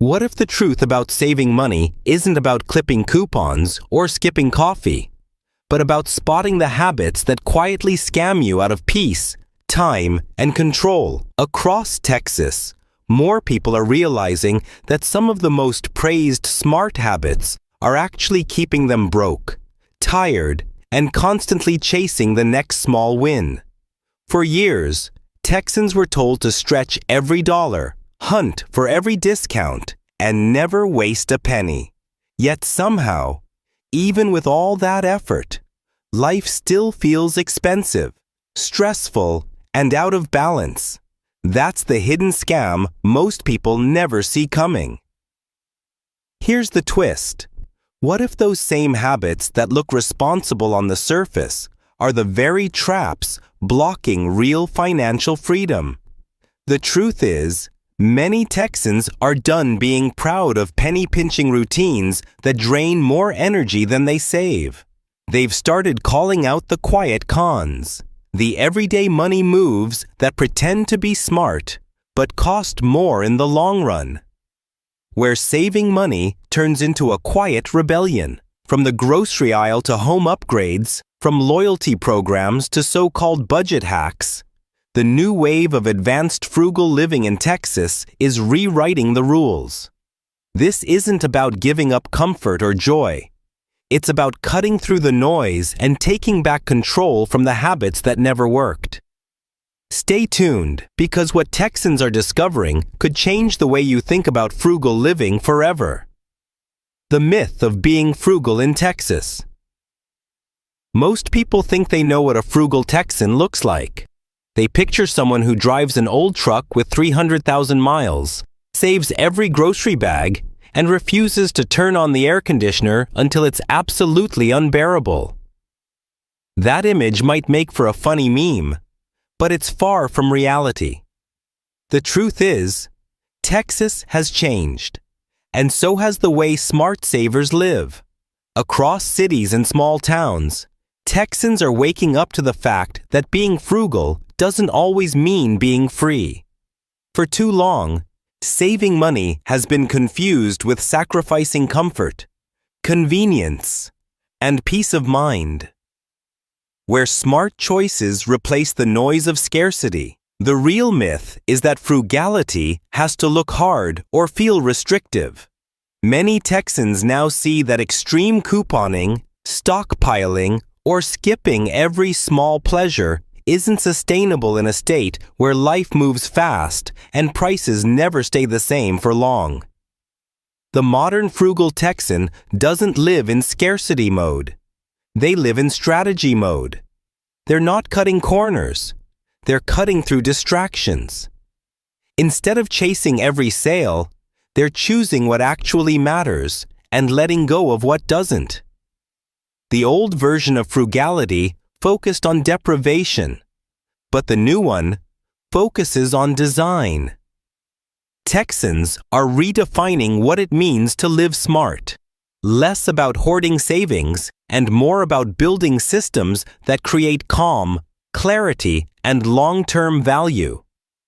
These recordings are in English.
What if the truth about saving money isn't about clipping coupons or skipping coffee, but about spotting the habits that quietly scam you out of peace, time, and control? Across Texas, more people are realizing that some of the most praised smart habits are actually keeping them broke, tired, and constantly chasing the next small win. For years, Texans were told to stretch every dollar, hunt for every discount, and never waste a penny. Yet somehow, even with all that effort, life still feels expensive, stressful, and out of balance. That's the hidden scam most people never see coming. Here's the twist. What if those same habits that look responsible on the surface are the very traps blocking real financial freedom? The truth is, many Texans are done being proud of penny-pinching routines that drain more energy than they save. They've started calling out the quiet cons, the everyday money moves that pretend to be smart but cost more in the long run. Where saving money turns into a quiet rebellion, from the grocery aisle to home upgrades, from loyalty programs to so-called budget hacks, the new wave of advanced frugal living in Texas is rewriting the rules. This isn't about giving up comfort or joy. It's about cutting through the noise and taking back control from the habits that never worked. Stay tuned, because what Texans are discovering could change the way you think about frugal living forever. The myth of being frugal in Texas. Most people think they know what a frugal Texan looks like. They picture someone who drives an old truck with 300,000 miles, saves every grocery bag, and refuses to turn on the air conditioner until it's absolutely unbearable. That image might make for a funny meme, but it's far from reality. The truth is, Texas has changed, and so has the way smart savers live. Across cities and small towns, Texans are waking up to the fact that being frugal doesn't always mean being free. For too long, saving money has been confused with sacrificing comfort, convenience, and peace of mind. Where smart choices replace the noise of scarcity, the real myth is that frugality has to look hard or feel restrictive. Many Texans now see that extreme couponing, stockpiling, or skipping every small pleasure isn't sustainable in a state where life moves fast and prices never stay the same for long. The modern frugal Texan doesn't live in scarcity mode. They live in strategy mode. They're not cutting corners. They're cutting through distractions. Instead of chasing every sale, they're choosing what actually matters and letting go of what doesn't. The old version of frugality focused on deprivation, but the new one focuses on design. Texans are redefining what it means to live smart. Less about hoarding savings and more about building systems that create calm, clarity, and long-term value.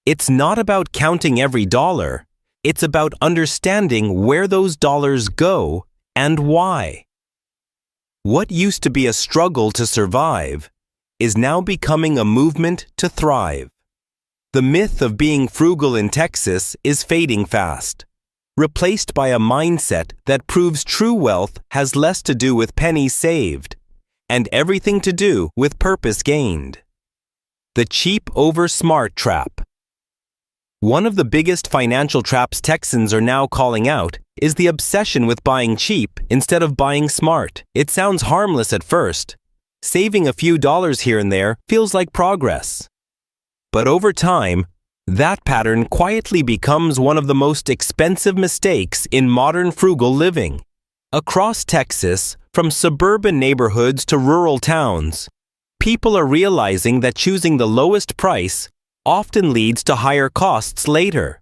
It's not about counting every dollar. It's about understanding where those dollars go and why. What used to be a struggle to survive is now becoming a movement to thrive. The myth of being frugal in Texas is fading fast, replaced by a mindset that proves true wealth has less to do with pennies saved and everything to do with purpose gained. The cheap over smart trap. One of the biggest financial traps Texans are now calling out is the obsession with buying cheap instead of buying smart. It sounds harmless at first. Saving a few dollars here and there feels like progress. But over time, that pattern quietly becomes one of the most expensive mistakes in modern frugal living. Across Texas, from suburban neighborhoods to rural towns, people are realizing that choosing the lowest price often leads to higher costs later.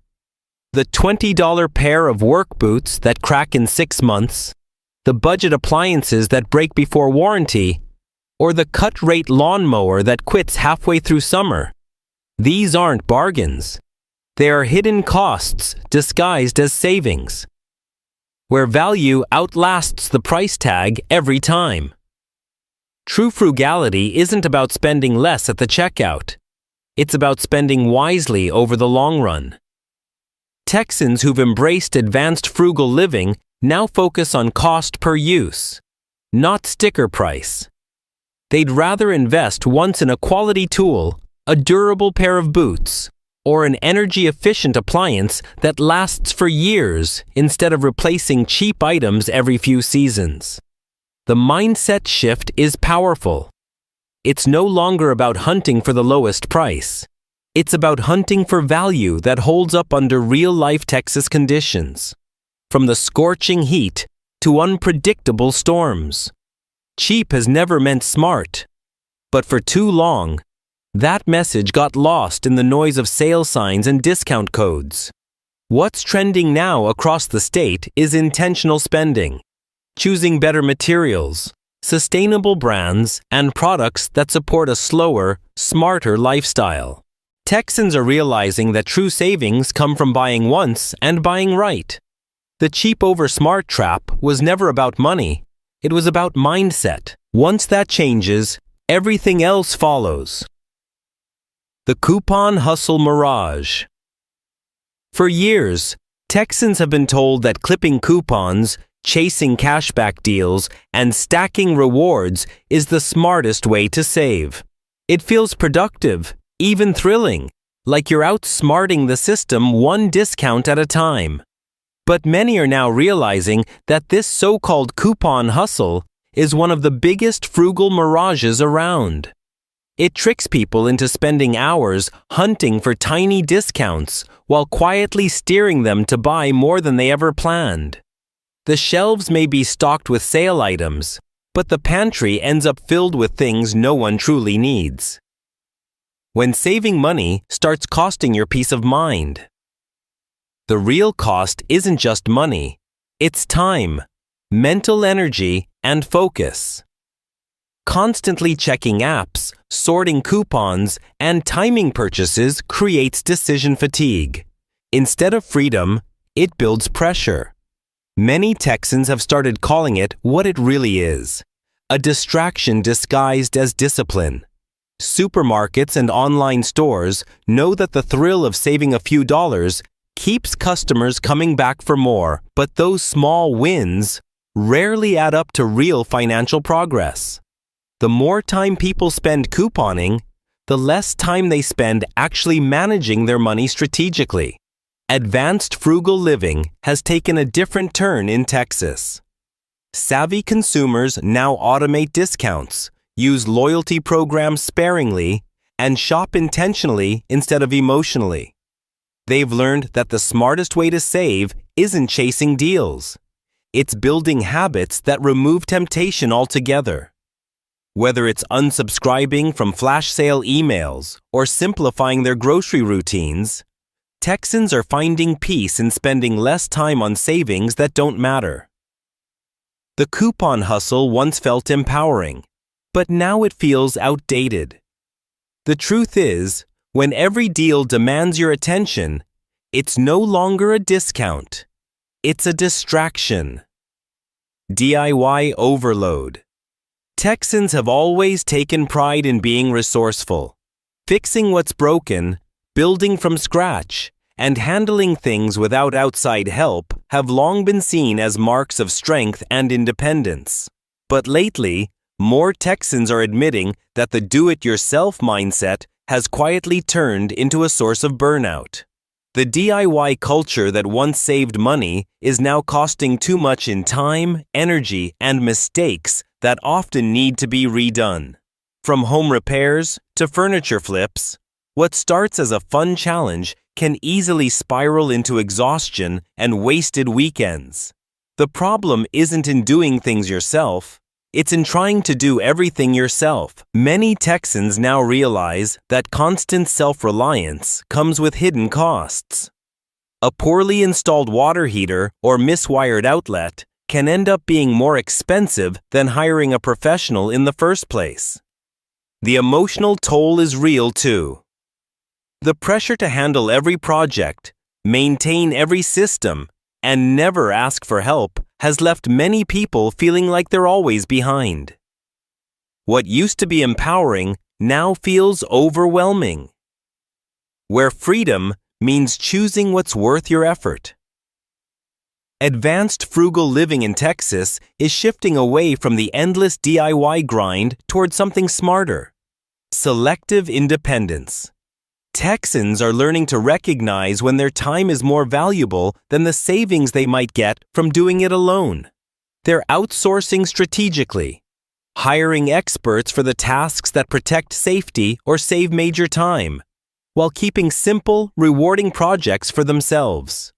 The $20 pair of work boots that crack in 6 months, the budget appliances that break before warranty, or the cut-rate lawnmower that quits halfway through summer. These aren't bargains. They are hidden costs disguised as savings, where value outlasts the price tag every time. True frugality isn't about spending less at the checkout. It's about spending wisely over the long run. Texans who've embraced advanced frugal living now focus on cost per use, not sticker price. They'd rather invest once in a quality tool, a durable pair of boots, or an energy-efficient appliance that lasts for years instead of replacing cheap items every few seasons. The mindset shift is powerful. It's no longer about hunting for the lowest price. It's about hunting for value that holds up under real-life Texas conditions, from the scorching heat to unpredictable storms. Cheap has never meant smart, but for too long, that message got lost in the noise of sale signs and discount codes. What's trending now across the state is intentional spending, choosing better materials, sustainable brands, and products that support a slower, smarter lifestyle. Texans are realizing that true savings come from buying once and buying right. The cheap over smart trap was never about money. It was about mindset. Once that changes, everything else follows. The coupon hustle mirage. For years, Texans have been told that clipping coupons, chasing cashback deals, and stacking rewards is the smartest way to save. It feels productive, even thrilling, like you're outsmarting the system one discount at a time. But many are now realizing that this so-called coupon hustle is one of the biggest frugal mirages around. It tricks people into spending hours hunting for tiny discounts while quietly steering them to buy more than they ever planned. The shelves may be stocked with sale items, but the pantry ends up filled with things no one truly needs. When saving money starts costing your peace of mind. The real cost isn't just money, it's time, mental energy, and focus. Constantly checking apps, sorting coupons, and timing purchases creates decision fatigue. Instead of freedom, it builds pressure. Many Texans have started calling it what it really is, a distraction disguised as discipline. Supermarkets and online stores know that the thrill of saving a few dollars keeps customers coming back for more, but those small wins rarely add up to real financial progress. The more time people spend couponing, the less time they spend actually managing their money strategically. Advanced frugal living has taken a different turn in Texas. Savvy consumers now automate discounts, use loyalty programs sparingly, and shop intentionally instead of emotionally. They've learned that the smartest way to save isn't chasing deals. It's building habits that remove temptation altogether. Whether it's unsubscribing from flash sale emails or simplifying their grocery routines, Texans are finding peace in spending less time on savings that don't matter. The coupon hustle once felt empowering, but now it feels outdated. The truth is, when every deal demands your attention, it's no longer a discount. It's a distraction. DIY overload. Texans have always taken pride in being resourceful, fixing what's broken, building from scratch, and handling things without outside help have long been seen as marks of strength and independence. But lately, more Texans are admitting that the do-it-yourself mindset has quietly turned into a source of burnout. The DIY culture that once saved money is now costing too much in time, energy, and mistakes that often need to be redone. From home repairs to furniture flips, what starts as a fun challenge can easily spiral into exhaustion and wasted weekends. The problem isn't in doing things yourself, it's in trying to do everything yourself. Many Texans now realize that constant self-reliance comes with hidden costs. A poorly installed water heater or miswired outlet can end up being more expensive than hiring a professional in the first place. The emotional toll is real too. The pressure to handle every project, maintain every system, and never ask for help has left many people feeling like they're always behind. What used to be empowering now feels overwhelming. Where freedom means choosing what's worth your effort. Advanced frugal living in Texas is shifting away from the endless DIY grind toward something smarter. Selective independence. Texans are learning to recognize when their time is more valuable than the savings they might get from doing it alone. They're outsourcing strategically, hiring experts for the tasks that protect safety or save major time, while keeping simple, rewarding projects for themselves.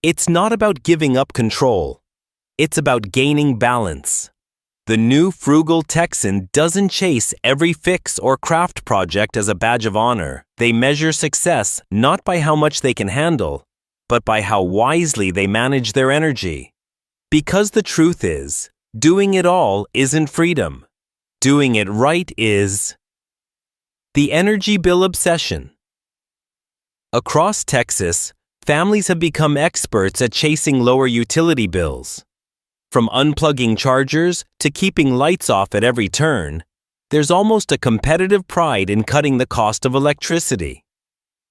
It's not about giving up control. It's about gaining balance. The new frugal Texan doesn't chase every fix or craft project as a badge of honor. They measure success not by how much they can handle, but by how wisely they manage their energy. Because the truth is, doing it all isn't freedom. Doing it right is. The energy bill obsession. Across Texas, families have become experts at chasing lower utility bills. From unplugging chargers to keeping lights off at every turn, there's almost a competitive pride in cutting the cost of electricity.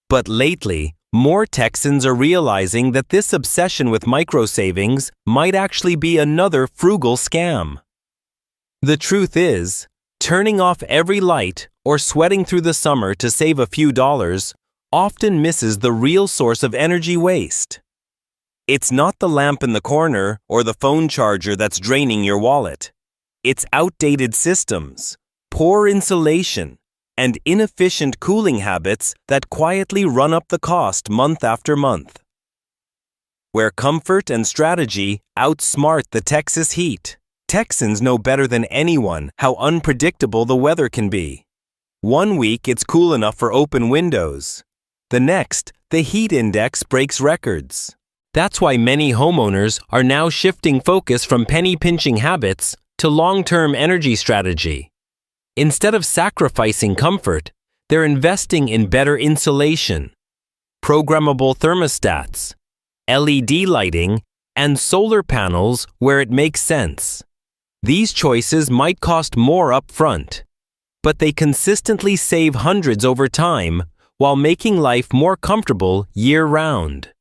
But lately, more Texans are realizing that this obsession with micro-savings might actually be another frugal scam. The truth is, turning off every light or sweating through the summer to save a few dollars often misses the real source of energy waste. It's not the lamp in the corner or the phone charger that's draining your wallet. It's outdated systems, poor insulation, and inefficient cooling habits that quietly run up the cost month after month. Where comfort and strategy outsmart the Texas heat, Texans know better than anyone how unpredictable the weather can be. One week it's cool enough for open windows. The next, the heat index breaks records. That's why many homeowners are now shifting focus from penny-pinching habits to long-term energy strategy. Instead of sacrificing comfort, they're investing in better insulation, programmable thermostats, LED lighting, and solar panels where it makes sense. These choices might cost more up front, but they consistently save hundreds over time while making life more comfortable year-round.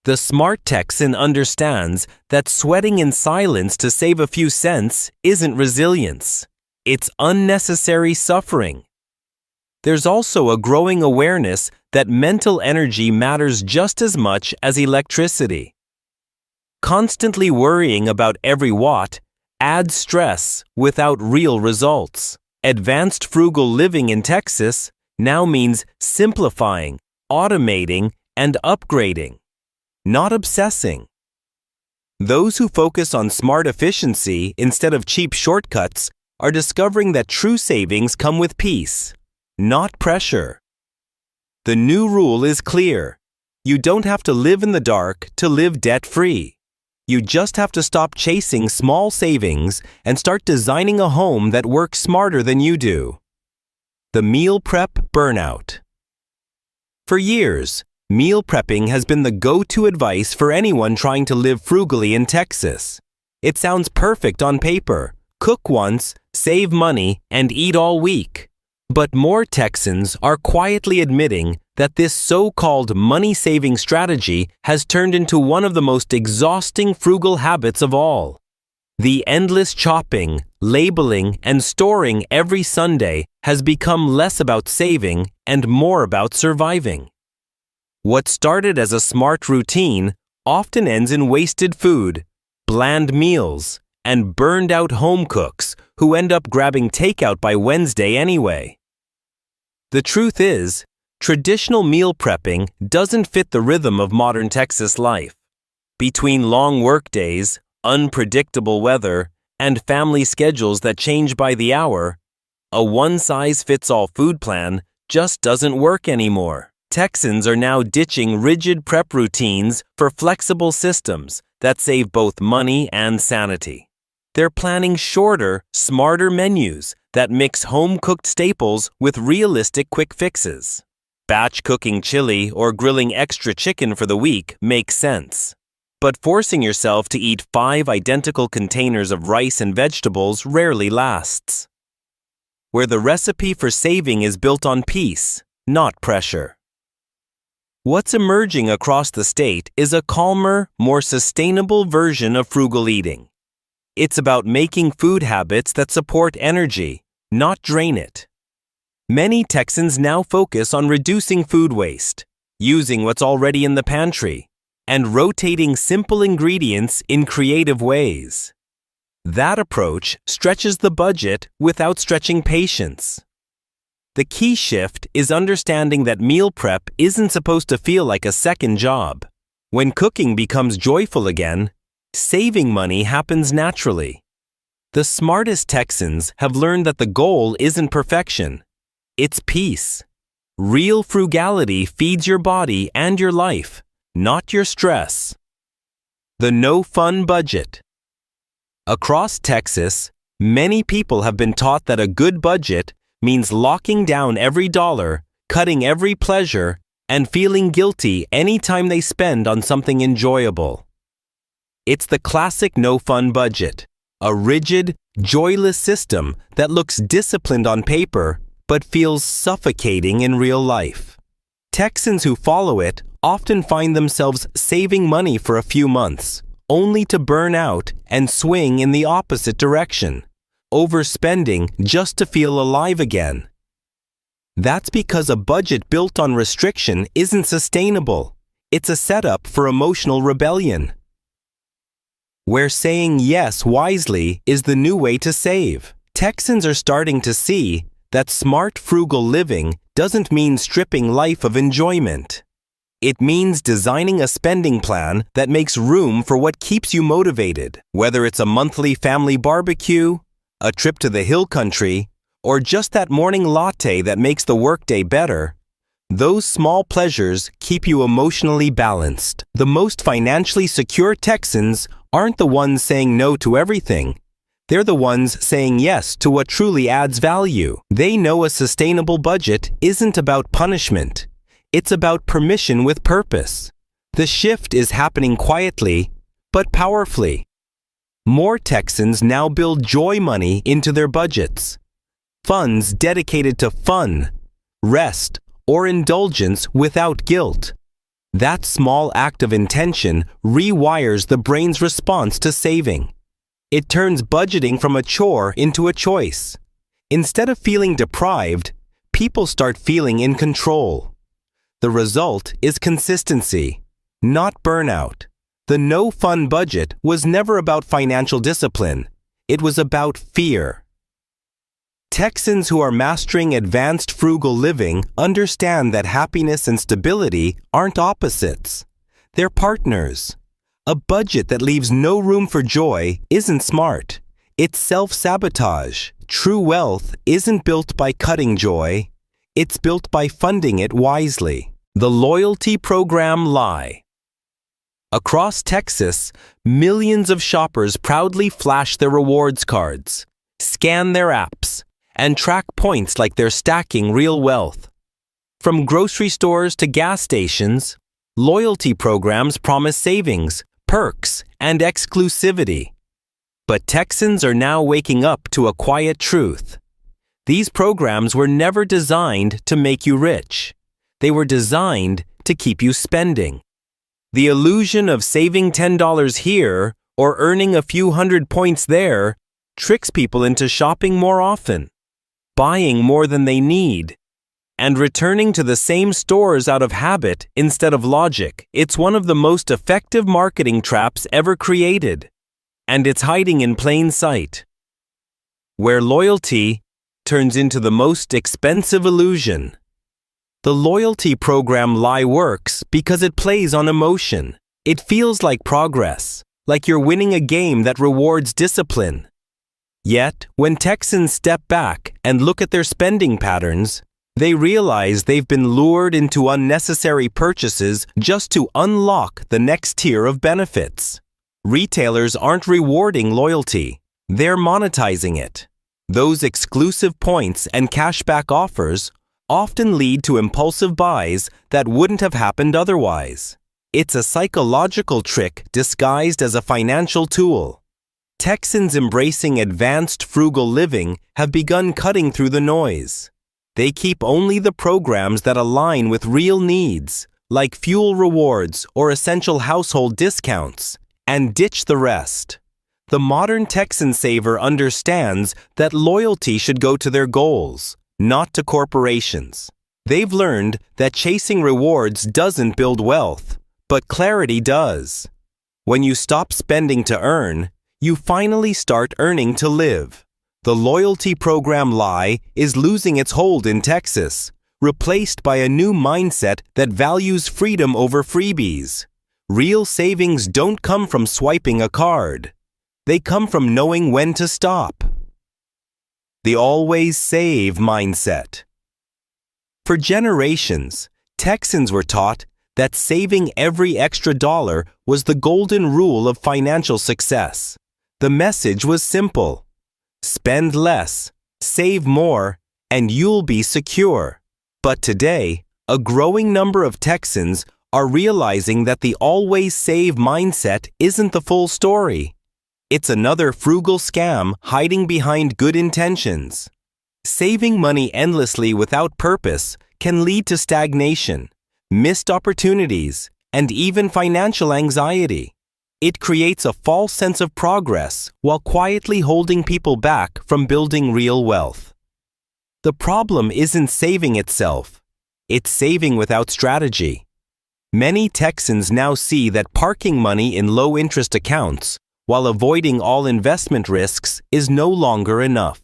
The smart Texan understands that sweating in silence to save a few cents isn't resilience. It's unnecessary suffering. There's also a growing awareness that mental energy matters just as much as electricity. Constantly worrying about every watt adds stress without real results. Advanced frugal living in Texas now means simplifying, automating, and upgrading, not obsessing. Those who focus on smart efficiency instead of cheap shortcuts are discovering that true savings come with peace, not pressure. The new rule is clear. You don't have to live in the dark to live debt-free. You just have to stop chasing small savings and start designing a home that works smarter than you do. The meal prep burnout. For years, meal prepping has been the go-to advice for anyone trying to live frugally in Texas. It sounds perfect on paper. Cook once, save money, and eat all week. But more Texans are quietly admitting that this so-called money-saving strategy has turned into one of the most exhausting frugal habits of all. The endless chopping, labeling, and storing every Sunday has become less about saving and more about surviving. What started as a smart routine often ends in wasted food, bland meals, and burned-out home cooks who end up grabbing takeout by Wednesday anyway. The truth is, traditional meal prepping doesn't fit the rhythm of modern Texas life. Between long workdays, unpredictable weather, and family schedules that change by the hour, a one-size-fits-all food plan just doesn't work anymore. Texans are now ditching rigid prep routines for flexible systems that save both money and sanity. They're planning shorter, smarter menus that mix home-cooked staples with realistic quick fixes. Batch cooking chili or grilling extra chicken for the week makes sense. But forcing yourself to eat 5 identical containers of rice and vegetables rarely lasts. Where the recipe for saving is built on peace, not pressure. What's emerging across the state is a calmer, more sustainable version of frugal eating. It's about making food habits that support energy, not drain it. Many Texans now focus on reducing food waste, using what's already in the pantry, and rotating simple ingredients in creative ways. That approach stretches the budget without stretching patience. The key shift is understanding that meal prep isn't supposed to feel like a second job. When cooking becomes joyful again, saving money happens naturally. The smartest Texans have learned that the goal isn't perfection. It's peace. Real frugality feeds your body and your life, not your stress. The no-fun budget. Across Texas, many people have been taught that a good budget means locking down every dollar, cutting every pleasure, and feeling guilty anytime they spend on something enjoyable. It's the classic no-fun budget, a rigid, joyless system that looks disciplined on paper but feels suffocating in real life. Texans who follow it often find themselves saving money for a few months, only to burn out and swing in the opposite direction, overspending just to feel alive again. That's because a budget built on restriction isn't sustainable. It's a setup for emotional rebellion. Where saying yes wisely is the new way to save. Texans are starting to see that smart, frugal living doesn't mean stripping life of enjoyment. It means designing a spending plan that makes room for what keeps you motivated, whether it's a monthly family barbecue, a trip to the hill country, or just that morning latte that makes the workday better. Those small pleasures keep you emotionally balanced. The most financially secure Texans aren't the ones saying no to everything. They're the ones saying yes to what truly adds value. They know a sustainable budget isn't about punishment. It's about permission with purpose. The shift is happening quietly, but powerfully. More Texans now build joy money into their budgets. Funds dedicated to fun, rest, or indulgence without guilt. That small act of intention rewires the brain's response to saving. It turns budgeting from a chore into a choice. Instead of feeling deprived, people start feeling in control. The result is consistency, not burnout. The no-fun budget was never about financial discipline. It was about fear. Texans who are mastering advanced frugal living understand that happiness and stability aren't opposites. They're partners. A budget that leaves no room for joy isn't smart. It's self-sabotage. True wealth isn't built by cutting joy. It's built by funding it wisely. The loyalty program lie. Across Texas, millions of shoppers proudly flash their rewards cards, scan their apps, and track points like they're stacking real wealth. From grocery stores to gas stations, loyalty programs promise savings, perks, and exclusivity. But Texans are now waking up to a quiet truth. These programs were never designed to make you rich. They were designed to keep you spending. The illusion of saving $10 here or earning a few hundred points there tricks people into shopping more often, buying more than they need, and returning to the same stores out of habit instead of logic. It's one of the most effective marketing traps ever created, and it's hiding in plain sight. Where loyalty turns into the most expensive illusion. The loyalty program lie works because it plays on emotion. It feels like progress, like you're winning a game that rewards discipline. Yet, when Texans step back and look at their spending patterns, they realize they've been lured into unnecessary purchases just to unlock the next tier of benefits. Retailers aren't rewarding loyalty, they're monetizing it. Those exclusive points and cashback offers often lead to impulsive buys that wouldn't have happened otherwise. It's a psychological trick disguised as a financial tool. Texans embracing advanced frugal living have begun cutting through the noise. They keep only the programs that align with real needs, like fuel rewards or essential household discounts, and ditch the rest. The modern Texan saver understands that loyalty should go to their goals, not to corporations. They've learned that chasing rewards doesn't build wealth, but clarity does. When you stop spending to earn, you finally start earning to live. The loyalty program lie is losing its hold in Texas, replaced by a new mindset that values freedom over freebies. Real savings don't come from swiping a card. They come from knowing when to stop. The always save mindset. For generations, Texans were taught that saving every extra dollar was the golden rule of financial success. The message was simple: spend less, save more, and you'll be secure. But today, a growing number of Texans are realizing that the always save mindset isn't the full story. It's another frugal scam hiding behind good intentions. Saving money endlessly without purpose can lead to stagnation, missed opportunities, and even financial anxiety. It creates a false sense of progress while quietly holding people back from building real wealth. The problem isn't saving itself. It's saving without strategy. Many Texans now see that parking money in low-interest accounts while avoiding all investment risks is no longer enough.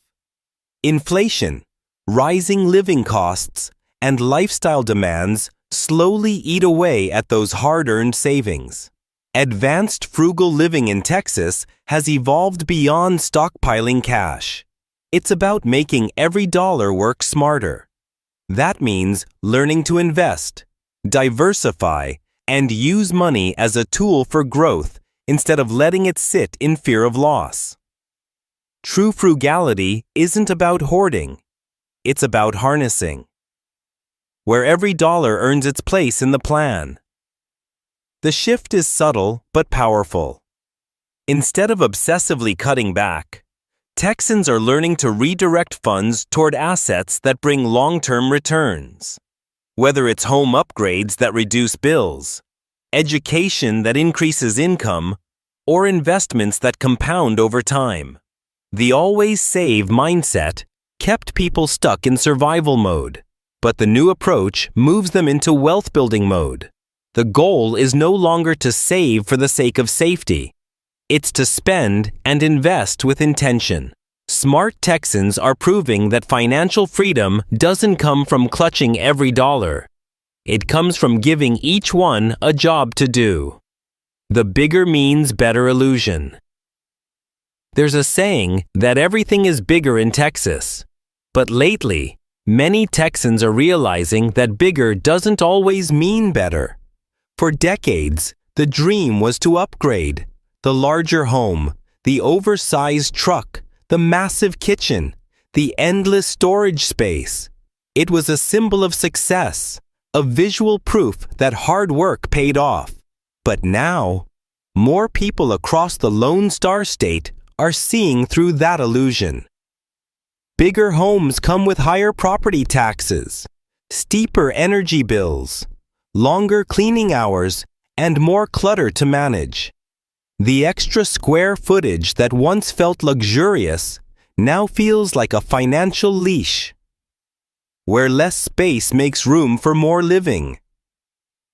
Inflation, rising living costs, and lifestyle demands slowly eat away at those hard-earned savings. Advanced frugal living in Texas has evolved beyond stockpiling cash. It's about making every dollar work smarter. That means learning to invest, diversify, and use money as a tool for growth instead of letting it sit in fear of loss. True frugality isn't about hoarding. It's about harnessing, where every dollar earns its place in the plan. The shift is subtle but powerful. Instead of obsessively cutting back, Texans are learning to redirect funds toward assets that bring long-term returns. Whether it's home upgrades that reduce bills, education that increases income, or investments that compound over time. The always save mindset kept people stuck in survival mode, but the new approach moves them into wealth-building mode. The goal is no longer to save for the sake of safety. It's to spend and invest with intention. Smart Texans are proving that financial freedom doesn't come from clutching every dollar. It comes from giving each one a job to do. The bigger means better illusion. There's a saying that everything is bigger in Texas. But lately, many Texans are realizing that bigger doesn't always mean better. For decades, the dream was to upgrade. The larger home, the oversized truck, the massive kitchen, the endless storage space. It was a symbol of success, a visual proof that hard work paid off. But now, more people across the Lone Star State are seeing through that illusion. Bigger homes come with higher property taxes, steeper energy bills, longer cleaning hours, and more clutter to manage. The extra square footage that once felt luxurious now feels like a financial leash, where less space makes room for more living.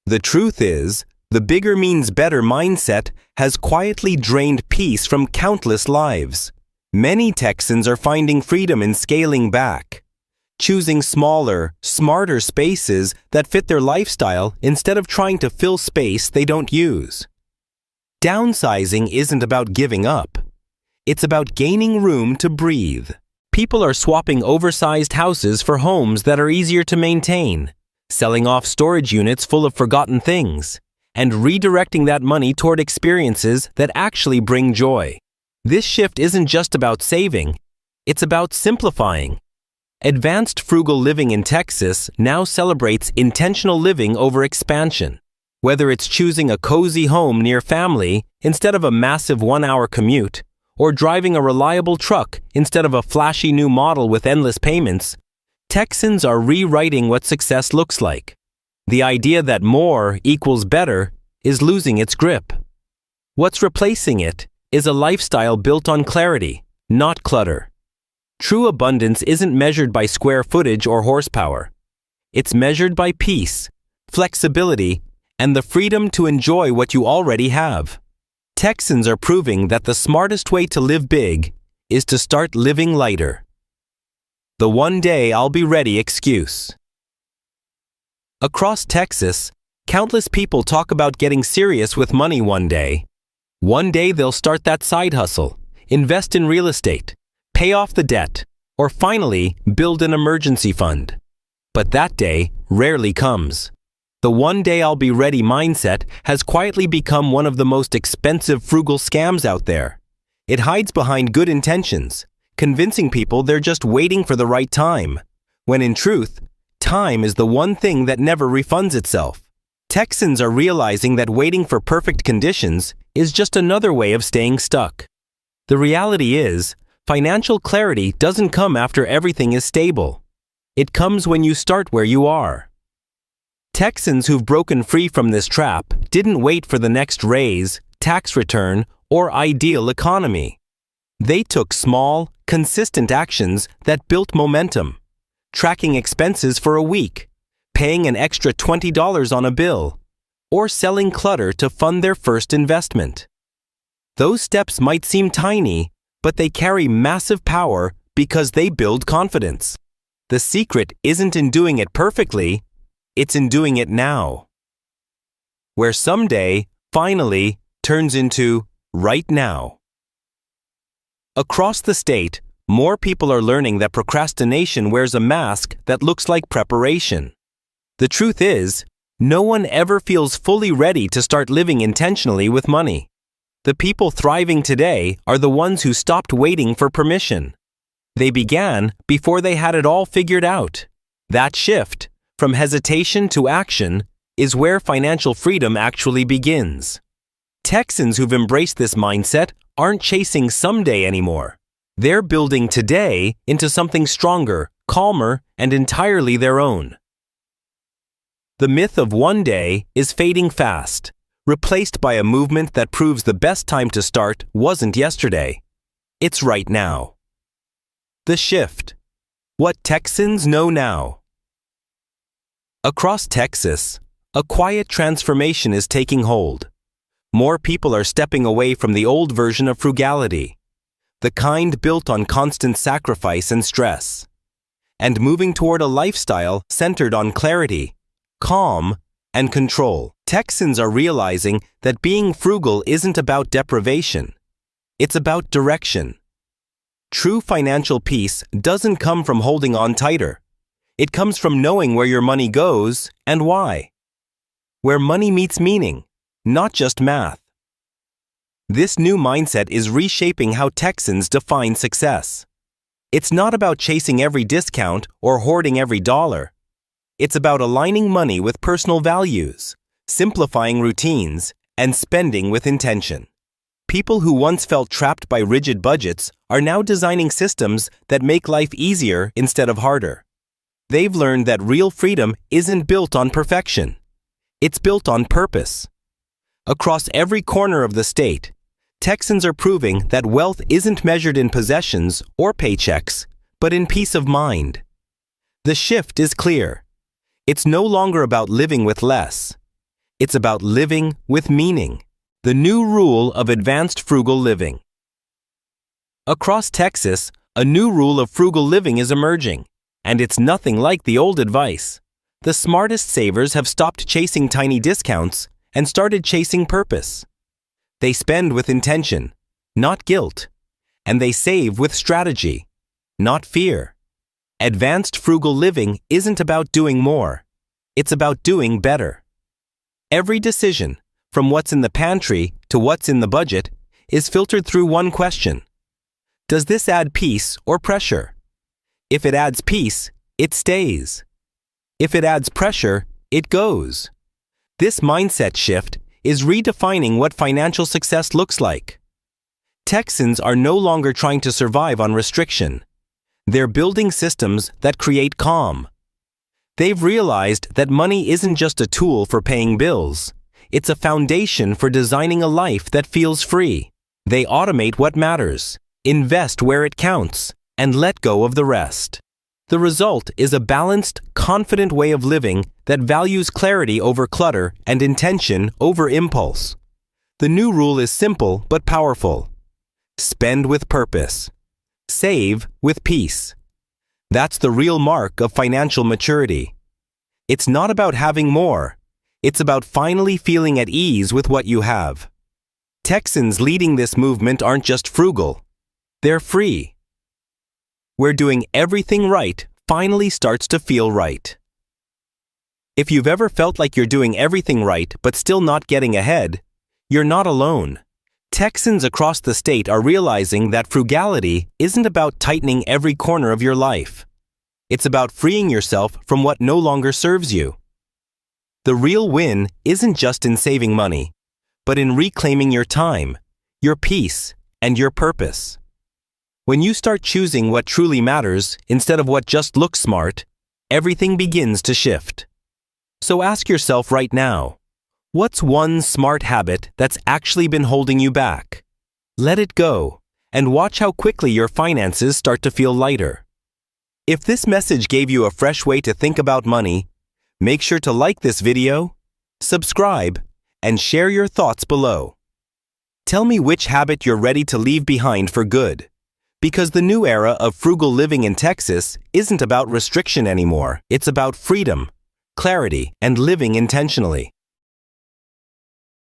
The truth is, the bigger means better mindset has quietly drained peace from countless lives. Many Texans are finding freedom in scaling back, choosing smaller, smarter spaces that fit their lifestyle instead of trying to fill space they don't use. Downsizing isn't about giving up. It's about gaining room to breathe. People are swapping oversized houses for homes that are easier to maintain, selling off storage units full of forgotten things, and redirecting that money toward experiences that actually bring joy. This shift isn't just about saving, it's about simplifying. Advanced frugal living in Texas now celebrates intentional living over expansion. Whether it's choosing a cozy home near family instead of a massive 1-hour commute, or driving a reliable truck instead of a flashy new model with endless payments, Texans are rewriting what success looks like. The idea that more equals better is losing its grip. What's replacing it is a lifestyle built on clarity, not clutter. True abundance isn't measured by square footage or horsepower. It's measured by peace, flexibility, and the freedom to enjoy what you already have. Texans are proving that the smartest way to live big is to start living lighter. The one day I'll be ready excuse. Across Texas, countless people talk about getting serious with money one day. One day they'll start that side hustle, invest in real estate, pay off the debt, or finally build an emergency fund. But that day rarely comes. The one day I'll be ready mindset has quietly become one of the most expensive frugal scams out there. It hides behind good intentions, convincing people they're just waiting for the right time, when in truth, time is the one thing that never refunds itself. Texans are realizing that waiting for perfect conditions is just another way of staying stuck. The reality is, financial clarity doesn't come after everything is stable. It comes when you start where you are. Texans who've broken free from this trap didn't wait for the next raise, tax return, or ideal economy. They took small, consistent actions that built momentum, tracking expenses for a week, paying an extra $20 on a bill, or selling clutter to fund their first investment. Those steps might seem tiny, but they carry massive power because they build confidence. The secret isn't in doing it perfectly, it's in doing it now. Where someday, finally, turns into right now. Across the state, more people are learning that procrastination wears a mask that looks like preparation. The truth is, no one ever feels fully ready to start living intentionally with money. The people thriving today are the ones who stopped waiting for permission. They began before they had it all figured out. That shift, from hesitation to action, is where financial freedom actually begins. Texans who've embraced this mindset aren't chasing someday anymore. They're building today into something stronger, calmer, and entirely their own. The myth of one day is fading fast, replaced by a movement that proves the best time to start wasn't yesterday. It's right now. The shift. What Texans know now. Across Texas, a quiet transformation is taking hold. More people are stepping away from the old version of frugality, the kind built on constant sacrifice and stress, and moving toward a lifestyle centered on clarity, calm, and control. Texans are realizing that being frugal isn't about deprivation. It's about direction. True financial peace doesn't come from holding on tighter. It comes from knowing where your money goes and why. Where money meets meaning, not just math. This new mindset is reshaping how Texans define success. It's not about chasing every discount or hoarding every dollar. It's about aligning money with personal values, simplifying routines, and spending with intention. People who once felt trapped by rigid budgets are now designing systems that make life easier instead of harder. They've learned that real freedom isn't built on perfection. It's built on purpose. Across every corner of the state, Texans are proving that wealth isn't measured in possessions or paychecks, but in peace of mind. The shift is clear. It's no longer about living with less. It's about living with meaning. The new rule of advanced frugal living. Across Texas, a new rule of frugal living is emerging, and it's nothing like the old advice. The smartest savers have stopped chasing tiny discounts and started chasing purpose. They spend with intention, not guilt, and they save with strategy, not fear. Advanced frugal living isn't about doing more. It's about doing better. Every decision, from what's in the pantry to what's in the budget, is filtered through one question. Does this add peace or pressure? If it adds peace, it stays. If it adds pressure, it goes. This mindset shift is redefining what financial success looks like. Texans are no longer trying to survive on restriction. They're building systems that create calm. They've realized that money isn't just a tool for paying bills. It's a foundation for designing a life that feels free. They automate what matters, invest where it counts, and let go of the rest. The result is a balanced, confident way of living that values clarity over clutter and intention over impulse. The new rule is simple but powerful. Spend with purpose. Save with peace. That's the real mark of financial maturity. It's not about having more. It's about finally feeling at ease with what you have. Texans leading this movement aren't just frugal. They're free. Where doing everything right finally starts to feel right. If you've ever felt like you're doing everything right but still not getting ahead, you're not alone. Texans across the state are realizing that frugality isn't about tightening every corner of your life. It's about freeing yourself from what no longer serves you. The real win isn't just in saving money, but in reclaiming your time, your peace, and your purpose. When you start choosing what truly matters instead of what just looks smart, everything begins to shift. So ask yourself right now, what's one smart habit that's actually been holding you back? Let it go, and watch how quickly your finances start to feel lighter. If this message gave you a fresh way to think about money, make sure to like this video, subscribe, and share your thoughts below. Tell me which habit you're ready to leave behind for good. Because the new era of frugal living in Texas isn't about restriction anymore. It's about freedom, clarity, and living intentionally.